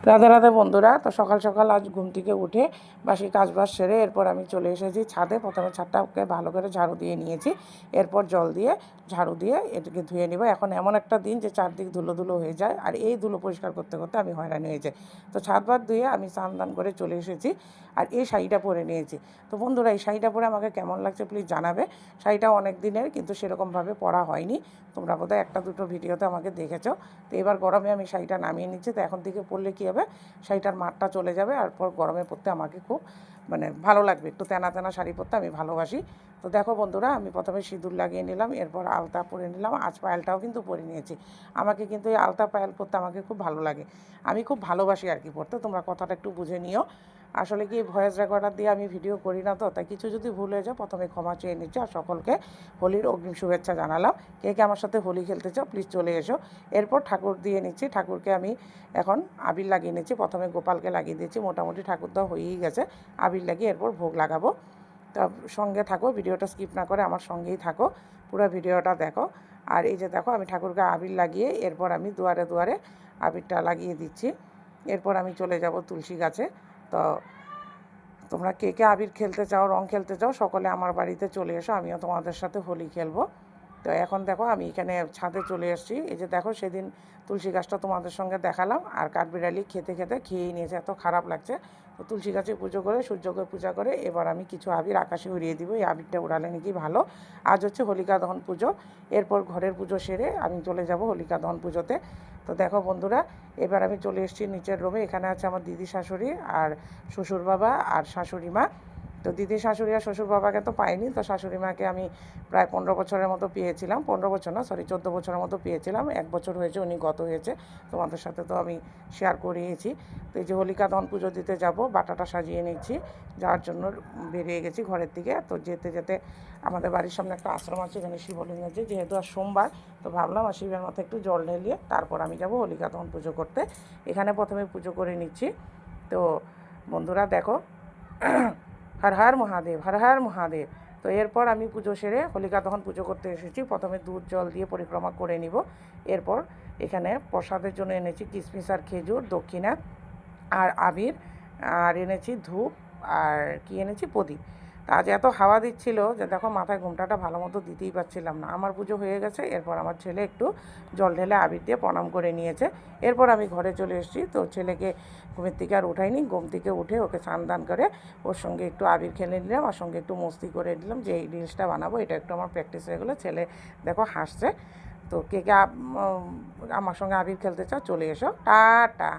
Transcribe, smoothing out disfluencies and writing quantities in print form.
রাধে রাধে বন্ধুরা। তো সকাল সকাল আজ ঘুম থেকে উঠে বাসি কাজবাজ সেরে এরপর আমি চলে এসেছি ছাদে। প্রথমে ছাদটাকে ভালো করে ঝাড়ু দিয়ে নিয়েছি, এরপর জল দিয়ে ঝাড়ু দিয়ে এটাকে ধুয়ে নিব। এখন এমন একটা দিন যে চারদিক ধুলো ধুলো হয়ে যায়, আর এই ধুলো পরিষ্কার করতে করতে আমি হয়রানি হয়ে যাই। তো ছাদ বাদ ধুয়ে আমি স্নান দান করে চলে এসেছি, আর এই শাড়িটা পরে নিয়েছি। তো বন্ধুরা, এই শাড়িটা পরে আমাকে কেমন লাগছে প্লিজ জানাবে। শাড়িটা অনেক দিনের, কিন্তু সেরকমভাবে পরা হয়নি। তোমরা বোধহয় একটা দুটো ভিডিওতে আমাকে দেখেছো। তো এবার গরমে আমি শাড়িটা নামিয়ে নিচ্ছি। তো এখন থেকে পরলে কী হবে, শাড়িটার মারটা চলে যাবে, আর পর গরমে পরতে আমাকে খুব ভালো লাগবে। একটু তেনা তেনা শাড়ি পরতে আমি ভালোবাসি। তো দেখো বন্ধুরা, আমি প্রথমে সিঁদুর লাগিয়ে নিলাম, এরপর আলতা পরে নিলাম, আঁচ পায়েলটাও কিন্তু পরে নিয়েছি। আমাকে কিন্তু এই আলতা পায়েল পরতে আমাকে খুব ভালো লাগে, আমি খুব ভালোবাসি আর কি পরতে। তোমরা কথাটা একটু বুঝে নিও। আসলে কি, ভয়েস রেকর্ডার দিয়ে আমি ভিডিও করি না, তো তাই কিছু যদি ভুল হয়ে যায় প্রথমে ক্ষমা চেয়ে নিচ্ছি। আর সকলকে হোলির অগ্রিম শুভেচ্ছা জানালাম। কে কে আমার সাথে হোলি খেলতে চাও প্লিজ চলে এসো। এরপর ঠাকুর দিয়ে নিচ্ছি, ঠাকুরকে আমি এখন আবির লাগিয়ে নিচ্ছি। প্রথমে গোপালকে লাগিয়ে দিয়েছি, মোটামুটি ঠাকুর দেওয়া হয়েই গেছে। আবির লাগিয়ে এরপর ভোগ লাগাবো। তা সঙ্গে থাকো, ভিডিওটা স্কিপ না করে আমার সঙ্গেই থাকো, পুরো ভিডিওটা দেখো। আর এই যে দেখো, আমি ঠাকুরকে আবির লাগিয়ে এরপর আমি দুয়ারে দুয়ারে আবিরটা লাগিয়ে দিচ্ছি। এরপর আমি চলে যাব তুলসী গাছে। তো তোমরা কে কে আবির খেলতে চাও, রং খেলতে চাও, সকলে আমার বাড়িতে চলে এসো, আমিও তোমাদের সাথে হোলি খেলবো। তো এখন দেখো, আমি এখানে ছাদে চলে এসেছি। এই যে দেখো, সেদিন তুলসী গাছটা তোমাদের সঙ্গে দেখালাম, আর কাঠবিড়ালি খেতে খেতে খেয়েই নিয়েছে, এত খারাপ লাগছে। তো তুলসী গাছে পুজো করে, সূর্যকে পূজা করে এবার আমি কিছু আবির আকাশে উড়িয়ে দিব। এই আবিরটা উড়ালে নাকি ভালো। আজ হচ্ছে হোলিকা দহন পুজো। এরপর ঘরের পুজো সেরে আমি চলে যাব হোলিকা দহন পুজোতে। তো দেখো বন্ধুরা, এবার আমি চলে এসেছি নিচের রুমে। এখানে আছে আমার দিদি শাশুড়ি আর শ্বশুর বাবা আর শাশুড়ি মা। তো দিদি শাশুড়ি আর শ্বশুর বাবাকে তো পাইনি, তো শাশুড়ি মাকে আমি প্রায় 15 বছরের মতো পেয়েছিলাম। 15 বছর না, সরি 14 বছরের মতো পেয়েছিলাম। 1 বছর হয়েছে উনি গত হয়েছে, তোমাদের সাথে তো আমি শেয়ার করিয়েছি। তো এই যে হোলিকা দহন পুজো দিতে যাব, বাটাটা সাজিয়ে নিচ্ছি, যাওয়ার জন্য বেরিয়ে গেছি ঘরের দিকে। তো যেতে যেতে আমাদের বাড়ির সামনে একটা আশ্রম আছে, এখানে শিবলিঙ্গ আছে, যেহেতু আর সোমবার, তো ভাবলাম আর শিবের মাথায় একটু জল ঢেলিয়ে তারপর আমি যাব হোলিকা দহন পুজো করতে। এখানে প্রথমে পুজো করে নিচ্ছি। তো বন্ধুরা দেখো, হর হর মহাদেব, হর হর মহাদেব। তো এরপর আমি পুজো সেরে হোলিকা দহন পুজো করতে এসেছি। প্রথমে দুধ জল দিয়ে পরিক্রমা করে নিব। এরপর এখানে প্রসাদের জন্য এনেছি কিশমিশ আর খেজুর, দক্ষিণা আর আবির, আর এনেছি ধূপ, আর কি এনেছি, প্রদীপ। তা আজ এত হাওয়া দিচ্ছিল যে দেখো, মাথায় ঘোমটাটা ভালো মতো দিতেই পারছিলাম না। আমার পুজো হয়ে গেছে, এরপর আমার ছেলে একটু জল ঢেলে আবির দিয়ে প্রণাম করে নিয়েছে। এরপর আমি ঘরে চলে এসেছি। তো ছেলেকে ঘুমের থেকে আর উঠাইনি, ঘুম থেকে উঠে ওকে স্নান দান করে ওর সঙ্গে একটু আবির খেলে নিলাম, আর সঙ্গে একটু মস্তি করে দিলাম যে এই রিলসটা বানাবো, এটা একটু আমার প্র্যাকটিস হয়ে গেলো। ছেলে দেখো হাসছে। তো কে কে আমার সঙ্গে আবির খেলতে চাও চলে এসো। টাটা।